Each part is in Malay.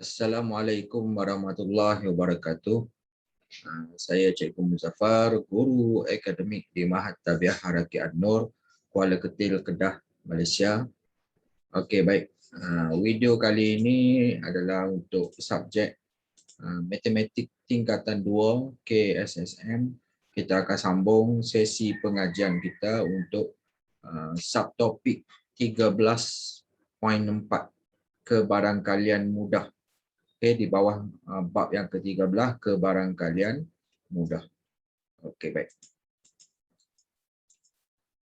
Assalamualaikum warahmatullahi wabarakatuh. Saya Cikgu Muzaffar, Guru Akademik di Mahat Tabiah Haraki An-Nur, Kuala Ketil, Kedah, Malaysia. Okey, baik. Video kali ini adalah untuk subjek Matematik Tingkatan 2 KSSM. Kita akan sambung sesi pengajian kita untuk subtopik 13.4 kebarangkalian mudah. Okay, di bawah bab yang ke-13 kebarangkalian mudah. Okey, baik.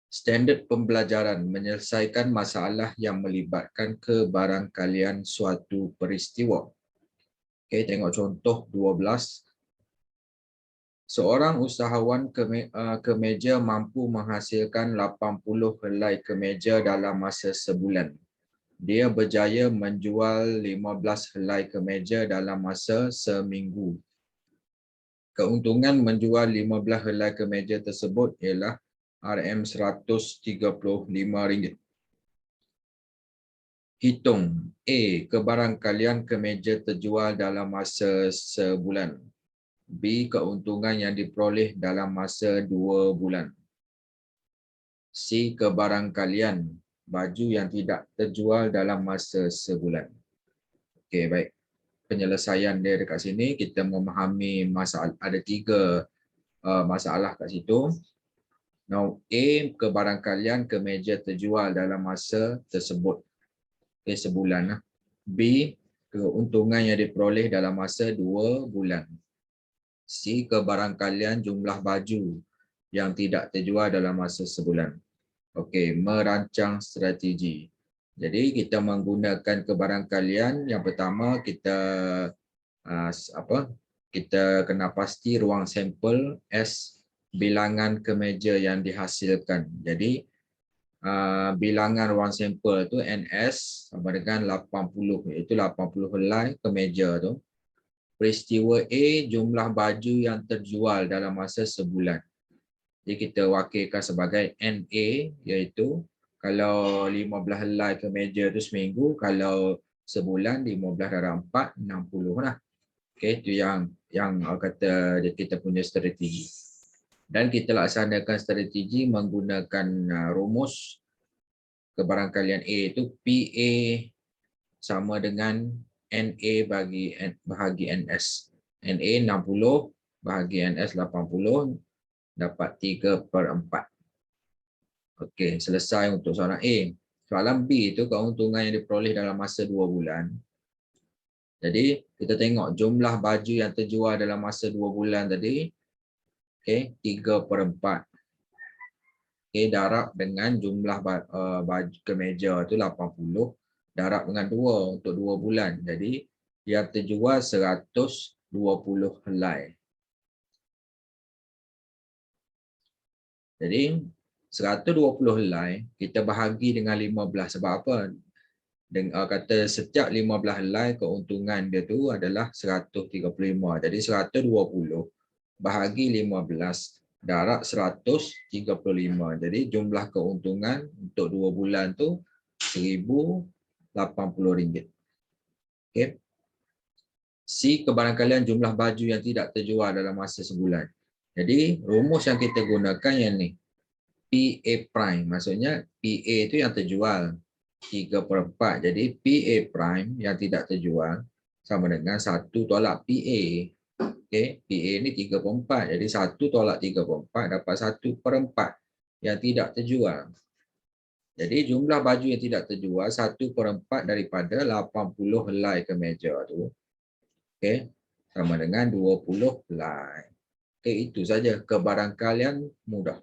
Standard pembelajaran menyelesaikan masalah yang melibatkan kebarangkalian suatu peristiwa. Okey, tengok contoh 12. Seorang usahawan kemeja mampu menghasilkan 80 helai kemeja dalam masa sebulan. Dia berjaya menjual 15 helai kemeja dalam masa seminggu. Keuntungan menjual 15 helai kemeja tersebut ialah RM135. Hitung A. Kebarangkalian kemeja terjual dalam masa sebulan. B. Keuntungan yang diperoleh dalam masa 2 bulan. C. Kebarangkalian baju yang tidak terjual dalam masa sebulan. Okey, baik. Penyelesaian dia dekat sini, kita memahami masalah. Ada 3 masalah kat situ. Now, A, kebarangkalian kemeja terjual dalam masa tersebut. Okay, sebulan. B, keuntungan yang diperoleh dalam masa 2 bulan. C, kebarangkalian jumlah baju yang tidak terjual dalam masa sebulan. Okey, merancang strategi. Jadi kita menggunakan kebarangkalian. Yang pertama kita kita kena pasti ruang sampel S bilangan kemeja yang dihasilkan. Jadi bilangan ruang sampel tu NS sama dengan 80, iaitu 80 helai kemeja tu. Peristiwa A, jumlah baju yang terjual dalam masa sebulan. Jadi kita wakilkan sebagai NA, iaitu kalau 15 helai kemeja tu seminggu, kalau sebulan 15 darab 4, 60 lah. Okey, itu yang kata kita punya strategi. Dan kita laksanakan strategi menggunakan rumus kebarangkalian A itu PA sama dengan NA bahagi NS. NA 60 bahagi NS 80 dapat 3/4. Okey, selesai untuk soalan A. Soalan B itu keuntungan yang diperoleh dalam masa 2 bulan. Jadi kita tengok jumlah baju yang terjual dalam masa 2 bulan tadi. Okey, 3/4. Okey, darab dengan jumlah baju kemeja itu 80. Darab dengan 2 untuk 2 bulan. Jadi yang terjual 120 helai. Jadi 120 helai kita bahagi dengan 15. Sebab apa? Kata setiap 15 helai keuntungan dia tu adalah 135. Jadi 120 bahagi 15 darab 135. Jadi jumlah keuntungan untuk 2 bulan tu RM1,080. Okey. C, kebarangkalian jumlah baju yang tidak terjual dalam masa sebulan. Jadi rumus yang kita gunakan yang ni. PA prime, maksudnya PA itu yang terjual 3/4. Jadi PA prime yang tidak terjual sama dengan 1 tolak PA. Okey, PA ni 3/4. Jadi 1 tolak 3/4 dapat 1/4 yang tidak terjual. Jadi jumlah baju yang tidak terjual 1/4 daripada 80 helai kemeja tu. Okey, sama dengan 20 helai. Okey, itu saja kebarangkalian mudah.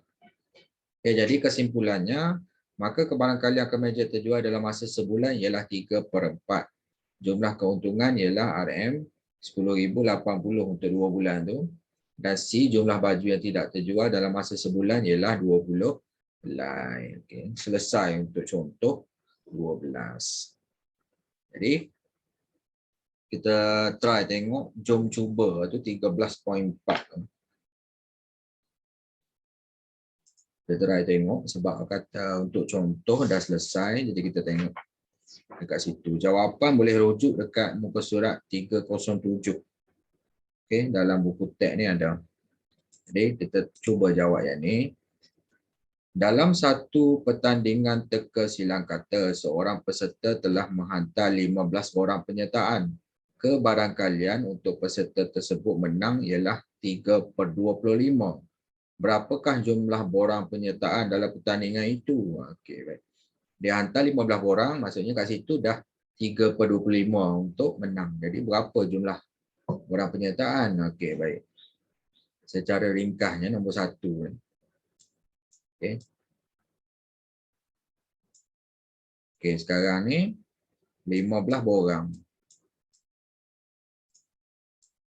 Okay, jadi kesimpulannya, maka kebarangkalian kemeja terjual dalam masa sebulan ialah 3/4. Jumlah keuntungan ialah RM10,080 untuk 2 bulan tu. Dan C, jumlah baju yang tidak terjual dalam masa sebulan ialah 20 helai. Okay. Selesai untuk contoh 12. Jadi, kita try tengok, jom cuba tu 13.4. Kita try tengok sebab kata untuk contoh dah selesai, jadi kita tengok. dekat situ. Jawapan boleh rujuk dekat muka surat 307. Okey, dalam buku teks ni ada. Jadi kita cuba jawab yang ni. Dalam satu pertandingan teka silang kata, seorang peserta telah menghantar 15 borang penyertaan. Kebarangkalian untuk peserta tersebut menang ialah 3/25. Berapakah jumlah borang penyertaan dalam pertandingan itu? Okey, baik. Dia hantar 15 borang, maksudnya kat situ dah 3/25 untuk menang. Jadi berapa jumlah borang penyertaan? Okey, baik. Secara ringkasnya nombor 1. Okey. Okey, sekarang ni 15 borang.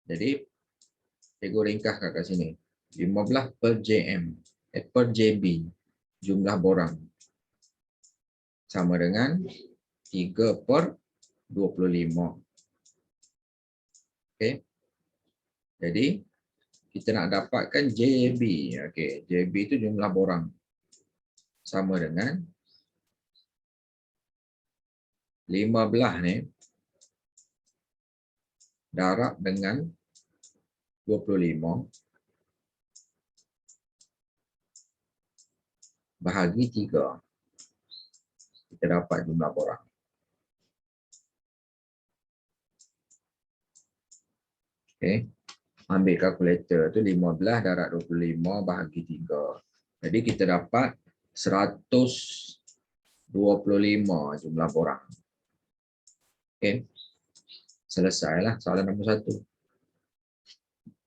Jadi cikgu ringkas kat sini. 15 per JM, per JB jumlah borang. Sama dengan 3/25. Okey. Jadi kita nak dapatkan JB. Okey, JB itu jumlah borang. Sama dengan 15 ni darab dengan 25 bahagi 3. Kita dapat jumlah borang. Okey. Ambil kalkulator tu 15 darab 25 bahagi 3. Jadi kita dapat 125 jumlah borang. Okey. Selesailah soalan nombor 1.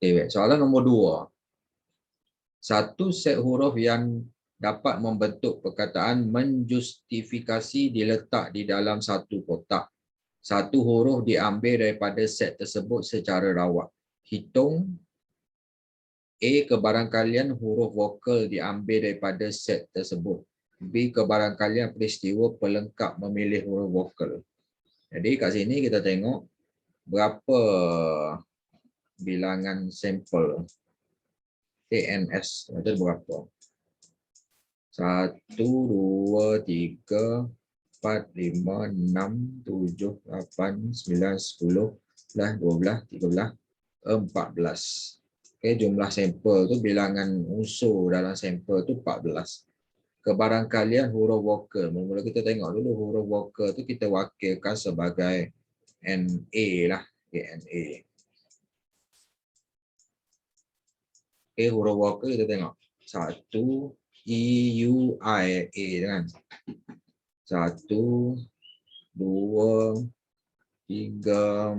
Okay, soalan nombor 2. Satu set huruf yang dapat membentuk perkataan menjustifikasi diletak di dalam satu kotak. Satu huruf diambil daripada set tersebut secara rawak. Hitung A, kebarangkalian huruf vokal diambil daripada set tersebut. B, kebarangkalian peristiwa pelengkap memilih huruf vokal. Jadi kat sini kita tengok berapa bilangan sampel ANS itu berapa? 1, 2, 3, 4, 5, 6, 7, 8, 9, 10, 12, 13, 14. Okay, jumlah sampel tu bilangan unsur dalam sampel tu 14. Kebarangkalian huruf vokal. Mula-mula kita tengok dulu huruf vokal tu kita wakilkan sebagai NA lah. NA. Okay, huruf vokal kita tengok. 1, E, U, I, A kan. 1, 2, 3,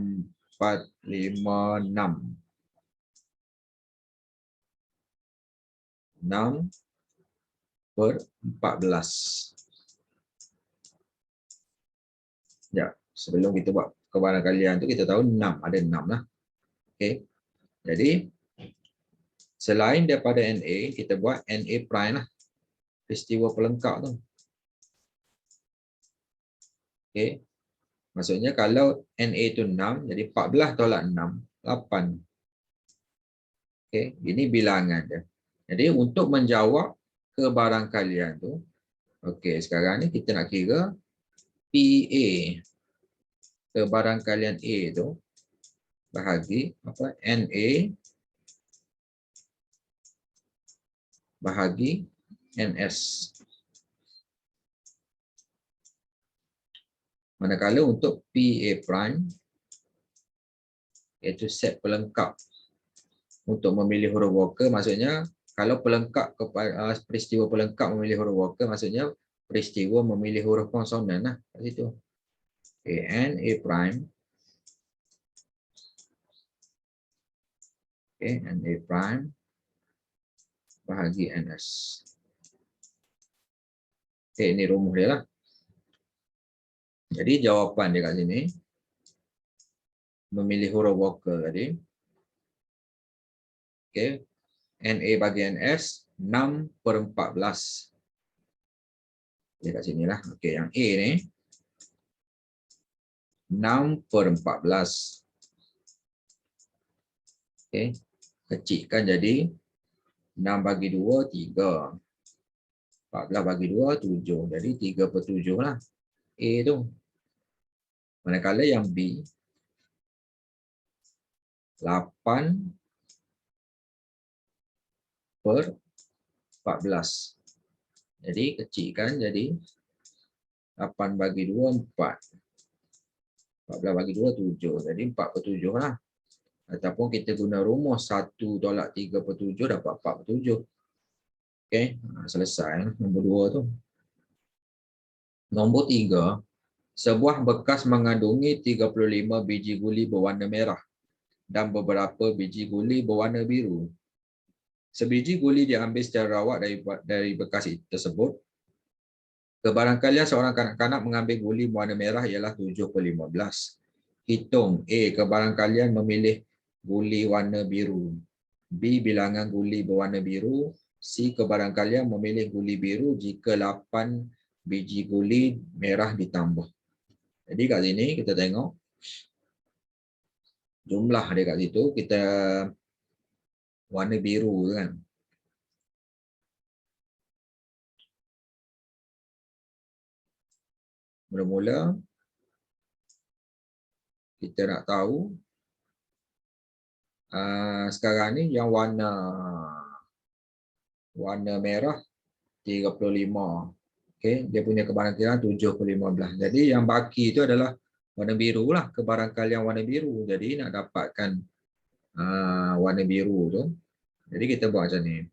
4, 5, 6. 6 per 14. Ya, sebelum kita buat kebarangkalian tu kita tahu 6, ada 6 lah. Okey. Jadi selain daripada NA, kita buat NA prime lah. Peristiwa pelengkap tu. Okey. Maksudnya kalau NA tu 6, jadi 14 tolak 6, 8. Okey, ini bilangan dia. Jadi untuk menjawab kebarangkalian tu, okey, sekarang ni kita nak kira PA. Kebarangkalian A tu bahagi apa? NA bahagi NS. Manakala untuk PA prime, iaitu set pelengkap untuk memilih huruf vokal, maksudnya kalau pelengkap peristiwa pelengkap memilih huruf vokal, maksudnya peristiwa memilih huruf konsonan lah kat situ. Okay, NA prime. Okay, NA prime bahagi NS. Okay, ini rumus dia lah. Jadi jawapan dia kat sini, memilih huruf vokal tadi. Okay, NA bagi NS 6 per 14. Dia kat sini lah. Okay, yang A ni 6 per 14. Okay, kecilkan jadi 6 bagi 2, 3. 14 bagi 2, 7. Jadi 3/7 lah. A tu. Manakala yang B 8/14. Jadi kecilkan jadi 8 bagi 2 4. 14 bagi 2 7. Jadi 4/7 lah. Ataupun kita guna rumus 1 tolak 3/7 dapat 4/7. Okey, selesai nombor 2 tu. Nombor 3, sebuah bekas mengandungi 35 biji guli berwarna merah dan beberapa biji guli berwarna biru. Sebiji guli diambil secara rawat dari bekas tersebut. Kebarangkalian seorang kanak-kanak mengambil guli berwarna merah ialah 7/15. Hitung A. Kebarangkalian memilih guli warna biru. B. Bilangan guli berwarna biru. C. Kebarangkalian memilih guli biru jika 8 biji guli merah ditambah. Jadi kat sini kita tengok jumlah dia kat situ, kita warna biru kan. Mula-mula kita nak tahu sekarang ni yang warna merah 35. Okey, dia punya kebarangkalian 7/15. Jadi yang baki itu adalah warna biru lah, kebarangkalian warna biru. Jadi nak dapatkan warna biru tu, jadi kita buat macam ni.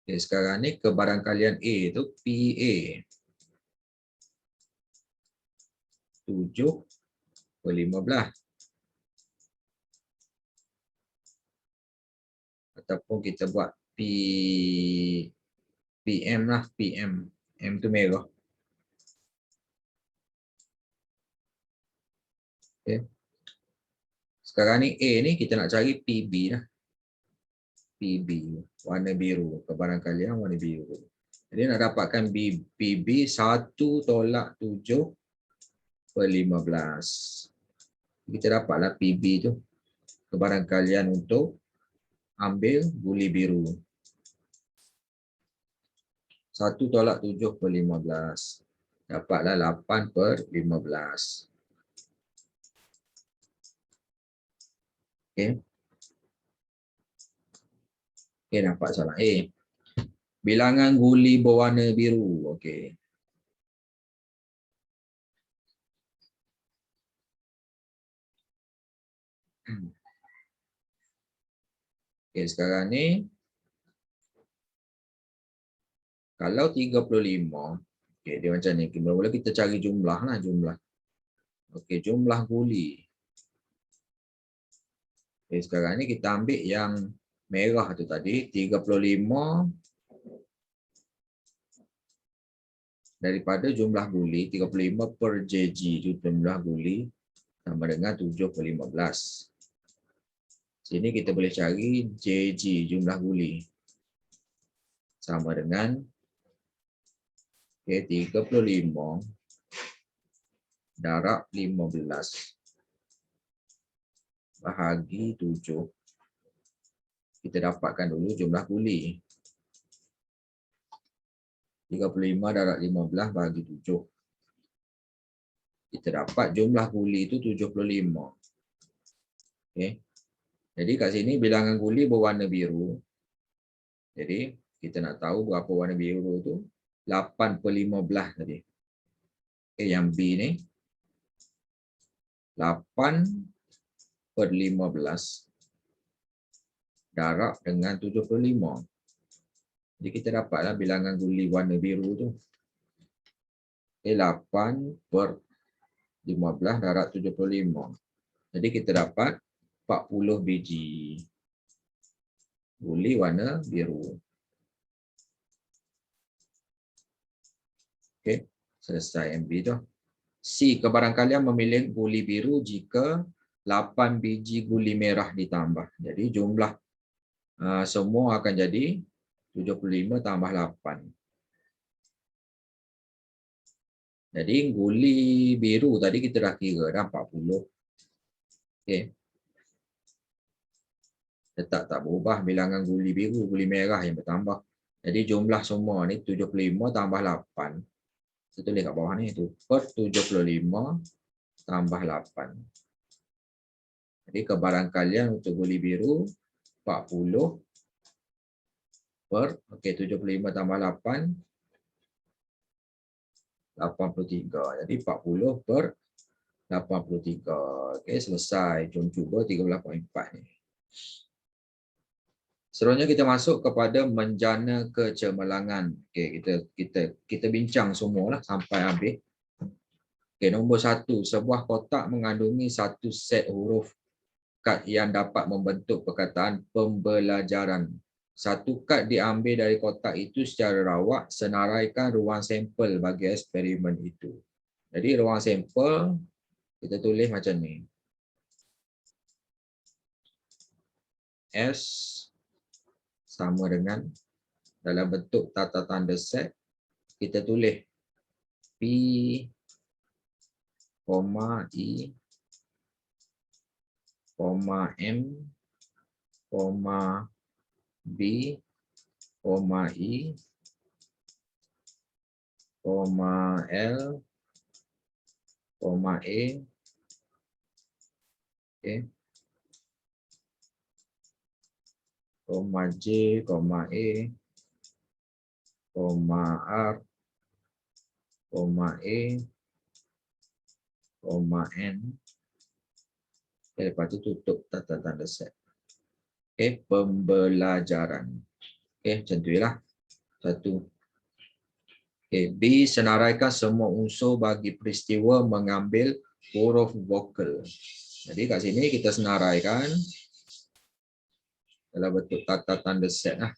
Okay, sekarang ni kebarangkalian A tu PA 7/15. Ataupun kita buat PM lah, PM. M tu merah. Okay. Sekarang ni A ni kita nak cari PB lah. PB, warna biru. Kebarangkalian warna biru. Jadi nak dapatkan PB 1 tolak 7/15. Kita dapatlah PB tu. Kebarangkalian untuk ambil guli biru. 1 tolak 7/15. Dapatlah 8/15. Okey. Okey, nampak soalan A. Bilangan guli berwarna biru. Okey. Okey, sekarang ni kalau 35, okey, dia macam ni. Mula-mula kita cari jumlah lah, jumlah. Okey, jumlah guli. Okey, sekarang ni kita ambil yang merah tu tadi, 35 daripada jumlah guli, 35 per kg itu jumlah guli sama dengan 7/15. Sini kita boleh cari kg jumlah guli. Sama dengan 35 darab 15 bahagi 7. Kita dapatkan dulu jumlah guli. 35 darab 15 bahagi 7. Kita dapat jumlah guli itu 75. Okey. Jadi kat sini bilangan guli berwarna biru. Jadi kita nak tahu berapa warna biru tu. 8/15 tadi. Okey, yang B ni 8/15 darab dengan 75. Jadi kita dapatlah bilangan guli warna biru tu. 8/15 darab 75. Jadi kita dapat 40 biji guli warna biru. Okey, selesai MB tu. C, kebarangkalian memilih guli biru jika 8 biji guli merah ditambah. Jadi jumlah semua akan jadi 75 tambah 8. Jadi guli biru tadi kita dah kira dah 40. Okey. Tetap tak berubah bilangan guli biru, guli merah yang bertambah. Jadi jumlah semua ni 75 tambah 8. Kita tulis kat bawah ni itu per 75 tambah 8. Jadi kebarangkalian untuk guli biru 40 per 75 tambah 8 83. Jadi 40 per 83. Okey, selesai. Jom cuba 13.4 ni. Seterusnya kita masuk kepada menjana kecemerlangan. Okey, kita bincang semualah sampai habis. Okey, nombor 1, sebuah kotak mengandungi satu set huruf kad yang dapat membentuk perkataan pembelajaran. Satu kad diambil dari kotak itu secara rawak, senaraikan ruang sampel bagi eksperimen itu. Jadi ruang sampel kita tulis macam ni. S sama dengan dalam bentuk tata tanda set, kita tulis P, I, M, B, I, L, A, okay, J, A, R, E, N. Lepas itu tutup tata tanda set. Okay, pembelajaran. Okay, macam tu lah. Satu. Okay, B, senaraikan semua unsur bagi peristiwa mengambil huruf vokal. Jadi kat sini kita senaraikan dalam bentuk tata tanda set lah.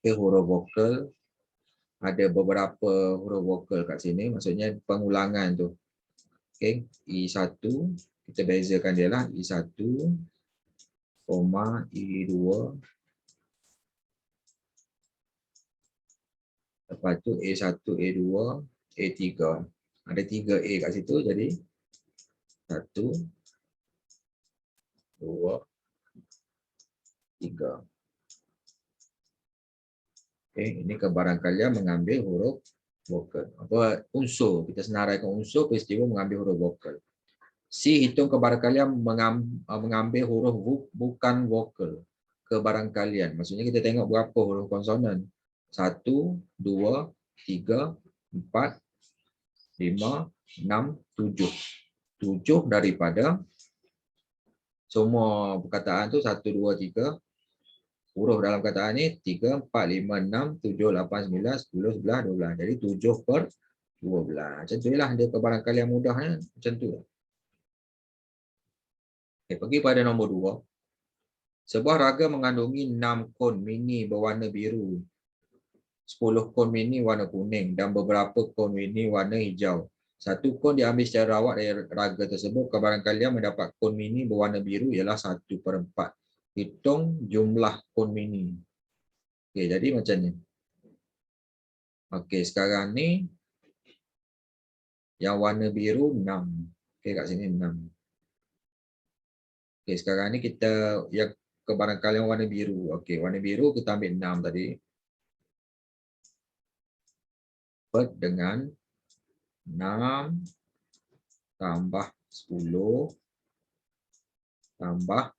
Okay, huruf vokal. Ada beberapa huruf vokal kat sini, maksudnya pengulangan tu. Okay, I1, kita bezakan dia lah. I1, I2, lepas tu A1, A2, A3. Ada 3 A kat situ, jadi 1, 2, 3. Okay, ini kebarangkalian mengambil huruf vokal. Apa unsur? Kita senaraikan unsur peristiwa mengambil huruf vokal. C, hitung kebarangkalian mengambil huruf bukan vokal. Kebarangkalian. Maksudnya kita tengok berapa huruf konsonan. 1, 2, 3, 4, 5, 6, 7. 7 daripada semua perkataan tu 1, 2, 3. Huruf dalam perkataan ni 3, 4, 5, 6, 7, 8, 9, 10, 11, 12. Jadi 7 per 12. Macam tu lah dia kebarangkalian mudahnya. Macam tu. Okay, pergi pada nombor 2. Sebuah raga mengandungi 6 kon mini berwarna biru, 10 kon mini warna kuning dan beberapa kon mini warna hijau. Satu kon diambil secara rawak dari raga tersebut. Kebarangkalian mendapat kon mini berwarna biru ialah 1/4. Hitung jumlah kon mini. Okey, jadi macam ni. Okey, sekarang ni yang warna biru 6. Okey, kat sini 6. Okey, sekarang ni kita yang kebarangkalian warna biru. Okey, warna biru kita ambil 6 tadi. Dengan 6 tambah 10 tambah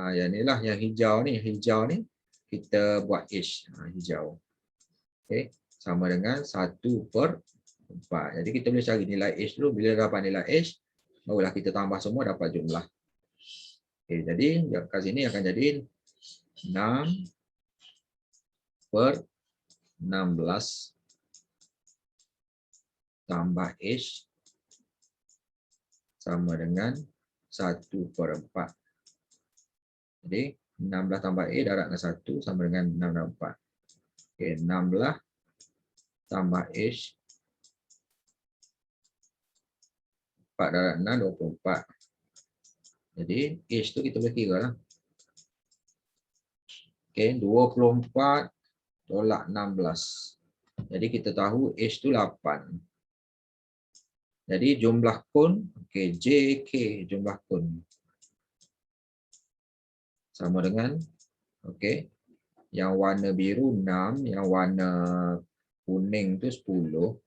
yang inilah yang hijau ni kita buat H hijau. Okey, sama dengan 1/4. Jadi kita boleh cari nilai H dulu. Bila dapat nilai H, barulah kita tambah semua dapat jumlah. Okey, jadi kat sini akan jadi 6/16 tambah H sama dengan 1/4. Jadi 16 tambah A darab dengan 1 sama dengan 6/4. Okey, 16 tambah H 4 darab 6, 24. Jadi H tu kita boleh kira lah. Okey, 24 tolak 16. Jadi kita tahu H tu 8. Jadi jumlah kon, okey, JK jumlah kon. sama dengan, okey, yang warna biru 6, yang warna kuning tu 10,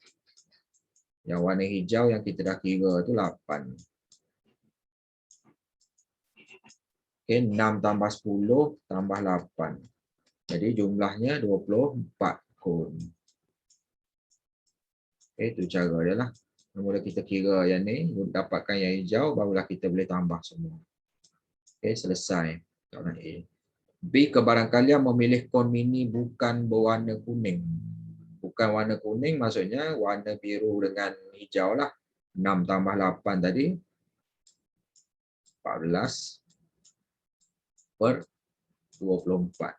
yang warna hijau yang kita dah kira tu 8. Okey, 6 tambah 10 tambah 8. Jadi jumlahnya 24 kun. Okey, itu cara dia lah. Mula kita kira yang ni, dapatkan yang hijau, barulah kita boleh tambah semua. Okey, selesai soalan A. B, kebarangkalian memilih kon mini bukan berwarna kuning. Bukan warna kuning maksudnya warna biru dengan hijau lah. 6 tambah 8 tadi 14 per 24.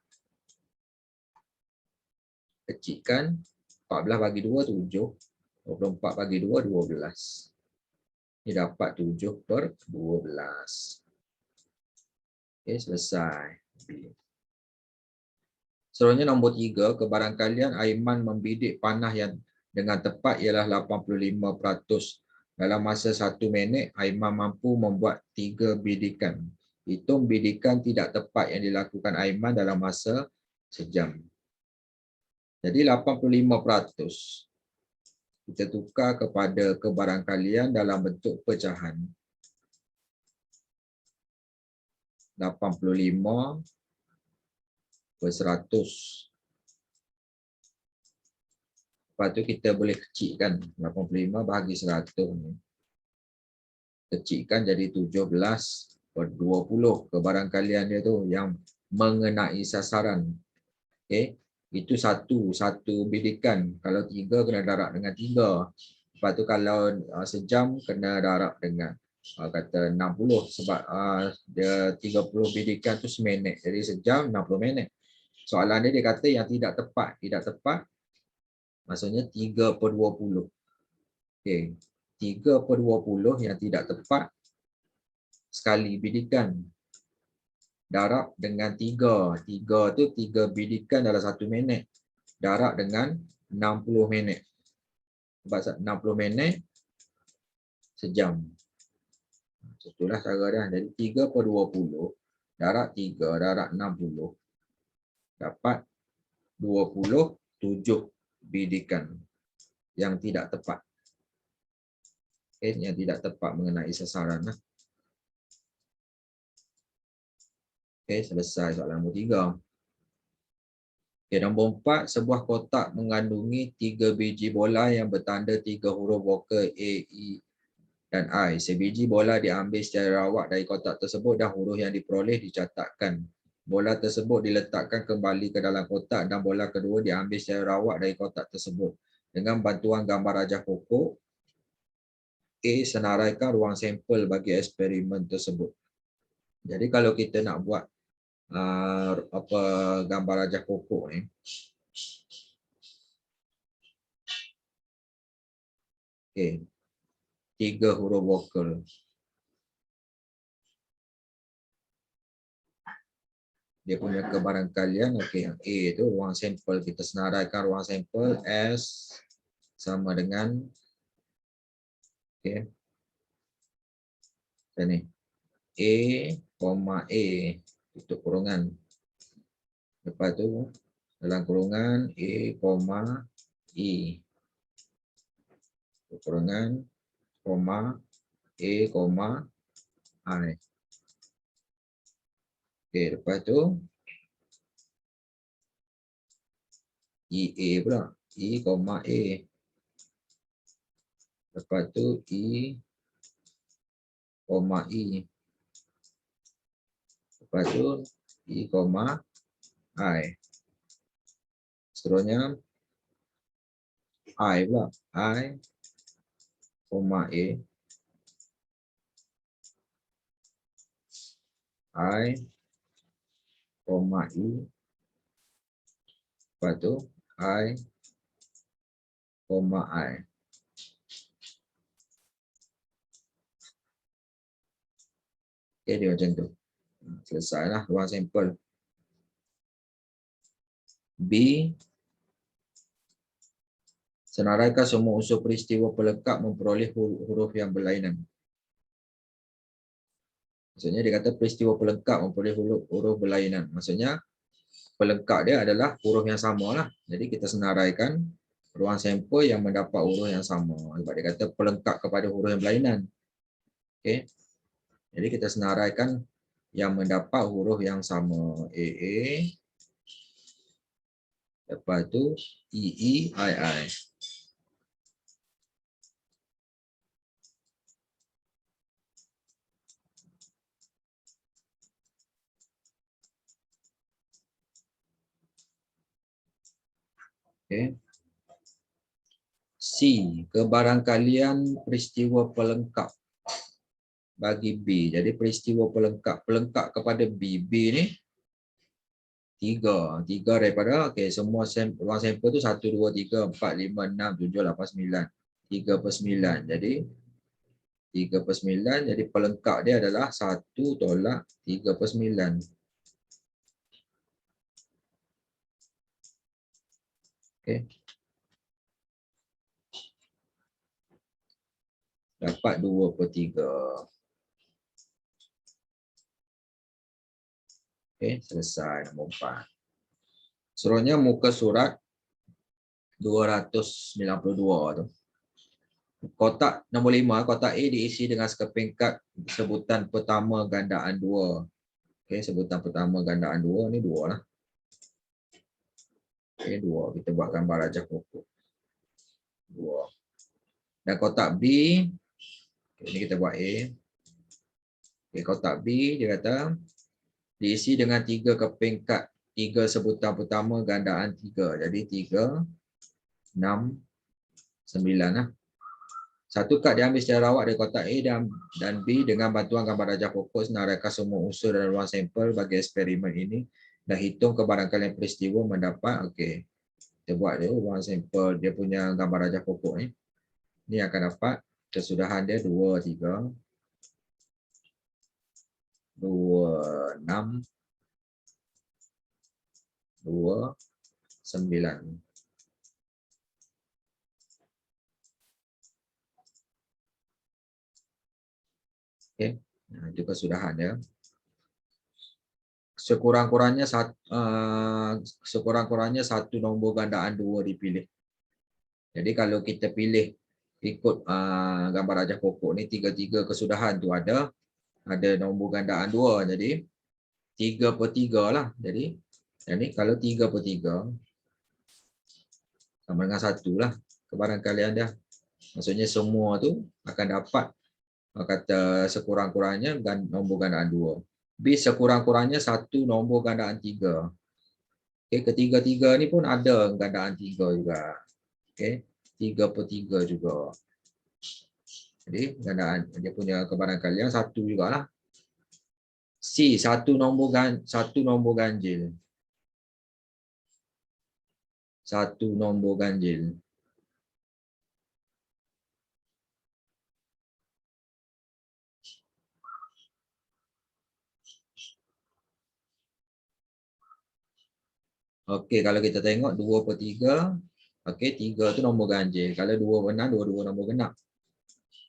Kecilkan 14 bagi 2 7. 24 bagi 2 12. Ini dapat 7 per 12. Okey, selesai. B. Seterusnya nombor 3, kebarangkalian Aiman membidik panah yang dengan tepat ialah 85%. Dalam masa 1 minit, Aiman mampu membuat 3 bidikan. Hitung bidikan tidak tepat yang dilakukan Aiman dalam masa sejam. Jadi 85% kita tukar kepada kebarangkalian dalam bentuk pecahan. 85 per 100. Lepas tu kita boleh kecilkan 85 bahagi 100 ni. Kecilkan jadi 17 per 20 kebarangkalian dia tu yang mengenai sasaran. Okey, itu satu bidikan. Kalau 3 kena darab dengan 3. Lepas tu kalau sejam kena darab dengan kata 60 sebab dia 30 bidikan tu seminit. Jadi sejam 60 minit. Soalan dia kata yang tidak tepat. Tidak tepat maksudnya 3 per 20. Okey. 3 per 20 yang tidak tepat sekali bidikan. Darab dengan 3. 3 tu 3 bidikan dalam 1 minit. Darab dengan 60 minit. Sebab 60 minit sejam. Itulah cara dia. Jadi 3 per 20 darab 3 darab 60 dapat 27 bidikan yang tidak tepat. Yang tidak tepat mengenai sasaran. Okey, selesai soalan nombor 3. Okey, nombor 4, sebuah kotak mengandungi 3 biji bola yang bertanda 3 huruf vokal A, E dan I. Sebiji bola diambil secara rawak dari kotak tersebut dan huruf yang diperoleh dicatatkan. Bola tersebut diletakkan kembali ke dalam kotak dan bola kedua diambil secara rawak dari kotak tersebut. Dengan bantuan gambar rajah pokok, A senaraikan ruang sampel bagi eksperimen tersebut. Jadi kalau kita nak buat gambar rajah pokok ni, okey, 3 huruf vokal. Dia punya kebarangkalian, okey, yang A tu ruang sampel, kita senaraikan ruang sampel S sama dengan, okey, macam ni, A, A, tutup kurungan. Lepas tu dalam kurungan A, E, tutup kurungan, A, I. Okey, lepas tu EA pula, E, A. Lepas tu E, E. Lepas tu E, I. Seterusnya I pula, I, A. I, E. Lepas tu I, I. Okey, dia macam tu. Selesailah ruang sampel. B, senaraikan semua unsur peristiwa pelekat memperoleh huruf yang berlainan. Maksudnya dia kata peristiwa pelengkap memperoleh huruf berlainan. Maksudnya pelengkap dia adalah huruf yang sama lah. Jadi kita senaraikan ruang sampel yang mendapat huruf yang sama. Sebab dia kata pelengkap kepada huruf yang berlainan. Okay. Jadi kita senaraikan yang mendapat huruf yang sama. AA. Lepas tu EE, II. Okay. C. Kebarangkalian peristiwa pelengkap bagi B. Jadi peristiwa pelengkap kepada B. B ni 3 daripada semua ruang sampel tu 1, 2, 3, 4, 5, 6, 7, 8, 9. 3/9. Jadi 3/9. Jadi pelengkap dia adalah 1 tolak 3/9. Okey. Dapat 2/3. Okey, selesai nombor 4. Seterusnya muka surat 292 tu. Kotak nombor 5, kotak A diisi dengan sekeping kad sebutan pertama gandaan 2. Okey, sebutan pertama gandaan 2 ni 2 lah. Okey, 2. Kita buat gambar rajah pokok. 2. Dan kotak B, ini kita buat A. Okay, kotak B dia kata diisi dengan 3 keping kad 3 sebutan pertama gandaan 3. Jadi 3, 6, 9 lah. Satu kad diambil secara rawak dari kotak A dan B dengan bantuan gambar rajah pokok, senaraikan semua unsur dan ruang sampel bagi eksperimen ini dan hitung kebarangkalian peristiwa mendapat. Okey. Kita buat dia ruang sampel dia punya gambar rajah pokok ni. Ni akan dapat kesudahan dia 2, 3, 2, 6, 2, 9. Okey. Itu kesudahan dia. Sekurang-kurangnya satu nombor gandaan 2 dipilih. Jadi kalau kita pilih ikut gambar rajah pokok ni 3 kesudahan tu ada nombor gandaan 2. Jadi 3/3 lah. Jadi kalau 3/3 sama dengan 1 lah kebarangkalian dia. Maksudnya semua tu akan dapat kata sekurang-kurangnya nombor gandaan 2. B sekurang-kurangnya 1 nombor gandaan 3. Okey, ketiga-tiga ni pun ada gandaan 3 juga. Okey, 3/3 juga. Jadi gandaan dia punya kebarangkalian 1 jugalah. C satu nombor ganjil. 1 nombor ganjil. Okey, kalau kita tengok 2/3, okey 3 tu nombor ganjil. Kalau 2/6, 2 nombor genap.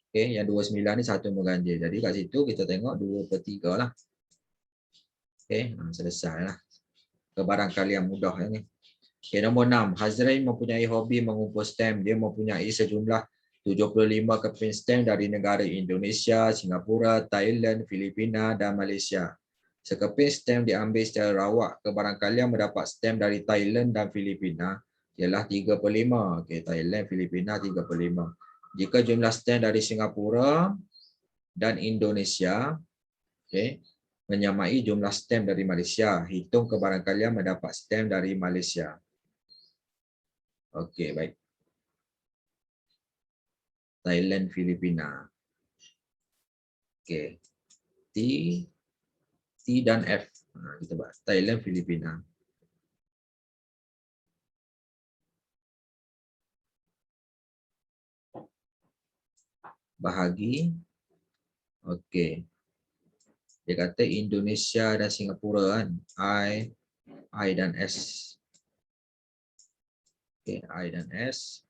Okey, yang 29 ni 1 nombor ganjil. Jadi kat situ kita tengok 2/3 lah. Okey, selesai lah. Kebarangkalian mudah ni. Okey, nombor 6. Hazrain mempunyai hobi mengumpul stem. Dia mempunyai sejumlah 75 keping stem dari negara Indonesia, Singapura, Thailand, Filipina dan Malaysia. Sekeping stem diambil secara rawak. Kebarangkalian mendapat stem dari Thailand dan Filipina ialah 3/5. Okey, Thailand, Filipina 3/5. Jika jumlah stem dari Singapura dan Indonesia menyamai jumlah stem dari Malaysia, hitung kebarangkalian mendapat stem dari Malaysia. Okey, baik. Thailand, Filipina. Okey. T dan F. Kita buat Thailand, Filipina. Bahagi. Okey. Dia kata Indonesia dan Singapura kan. I dan S. Okey, I dan S.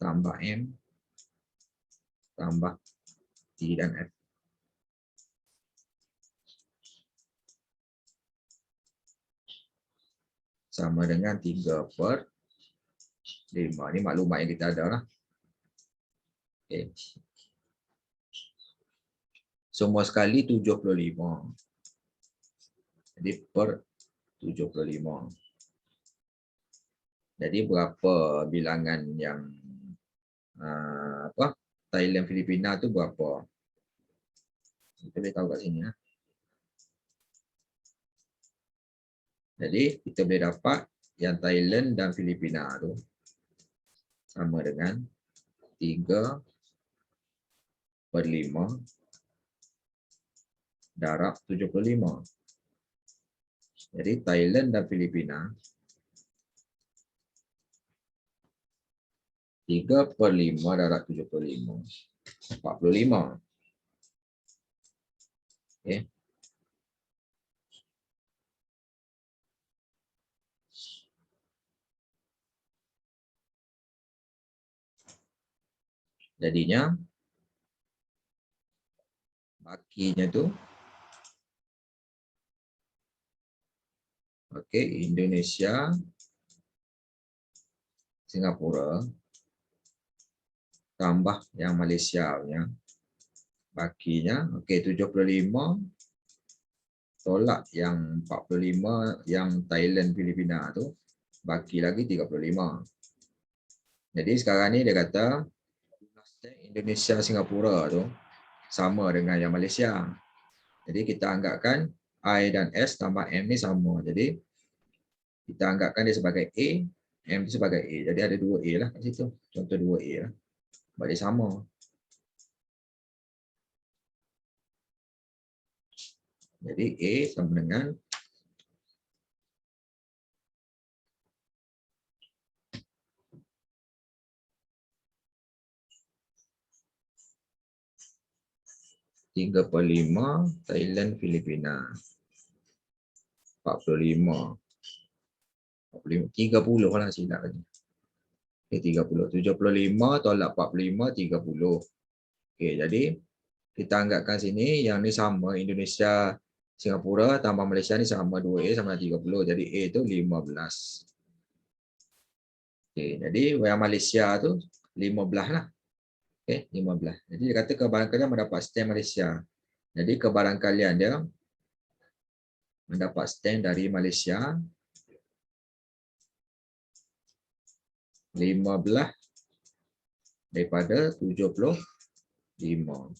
Tambah M. Tambah T dan F. Sama dengan 3/5. Ini maklumat yang kita ada lah. Okay. Semua sekali 75. Jadi per 75. Jadi berapa bilangan yang Thailand Filipina tu berapa? Kita boleh tahu kat sini ya. Jadi kita boleh dapat yang Thailand dan Filipina tu sama dengan 3/5 darab 75. Jadi Thailand dan Filipina 3/5 darab 75. 45. Okay. Jadinya bakinya tu Indonesia, Singapura tambah yang Malaysia punya. Bakinya 75 tolak yang 45 yang Thailand Filipina tu, baki lagi 35. Jadi sekarang ni dia kata Indonesia Singapura tu sama dengan yang Malaysia. Jadi kita anggapkan I dan S tambah M ni sama. Jadi kita anggapkan dia sebagai A, M tu sebagai A. Jadi ada 2A lah kat situ. Contoh 2A lah. Sebab dia sama. Jadi A sama dengan (3/5) Thailand Filipina. 45. 30 lah silap tadi. Okay, 30. 75 tolak 45, 30. Okay, jadi kita anggapkan sini yang ni sama Indonesia Singapura tambah Malaysia ni sama 2A sama 30. Jadi A tu 15. Okay, jadi yang Malaysia tu 15 lah. Okay, 15. Jadi dia kata kebarangkalian mendapat stamp Malaysia. Jadi kebarangkalian dia mendapat stamp dari Malaysia 15 daripada 75.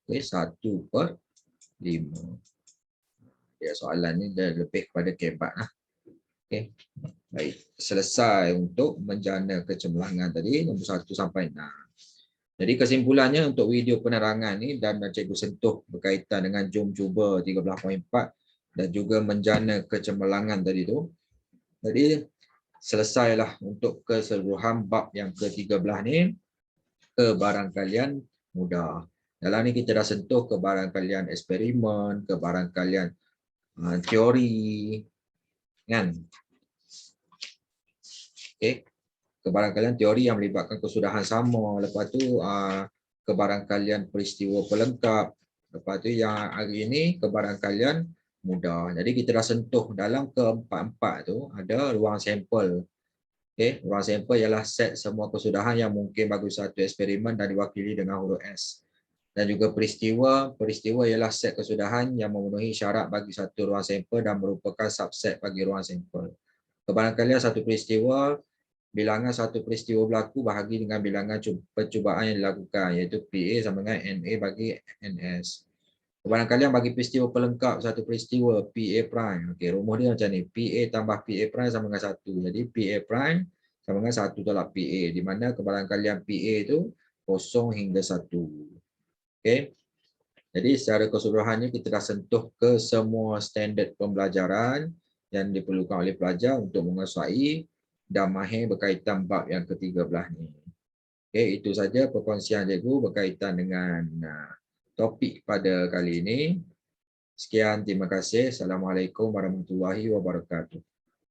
Okay, 1/5. Ya, soalan ni dah lebih kepada kebat lah. Okay. Baik, selesai untuk menjana kecemerlangan tadi nombor 1 sampai 6. Jadi kesimpulannya untuk video penerangan ni dan cikgu sentuh berkaitan dengan jom cuba 13.4 dan juga menjana kecemerlangan tadi tu. Jadi selesailah untuk keseluruhan bab yang ke-13 ni. Kebarangkalian mudah. Dalam ni kita dah sentuh kebarangkalian eksperimen, kebarangkalian teori, kan? Okay. Kebarangkalian teori yang melibatkan kesudahan sama, lepas tu kebarangkalian peristiwa pelengkap, lepas tu yang hari ini kebarangkalian mudah. Jadi kita dah sentuh dalam keempat-empat tu ada ruang sampel. Okay. Ruang sampel ialah set semua kesudahan yang mungkin bagi satu eksperimen dan diwakili dengan huruf S. Dan juga peristiwa ialah set kesudahan yang memenuhi syarat bagi satu ruang sampel dan merupakan subset bagi ruang sampel. Kebarangkalian satu peristiwa, bilangan satu peristiwa berlaku bahagi dengan bilangan percubaan yang dilakukan, iaitu PA sama dengan NA bagi NS. Kebarangkalian bagi peristiwa pelengkap satu peristiwa PA prime. Okey, rumus dia macam ni. PA tambah PA prime sama dengan 1. Jadi PA prime sama dengan 1 tolak PA, di mana kebarangkalian PA itu 0 hingga 1. Okey. Jadi secara keseluruhannya kita dah sentuh ke semua standard pembelajaran yang diperlukan oleh pelajar untuk menguasai dan mahir berkaitan bab yang ke-13 ni. Okey, itu saja perkongsian cikgu berkaitan dengan topik pada kali ini. Sekian, terima kasih. Assalamualaikum warahmatullahi wabarakatuh.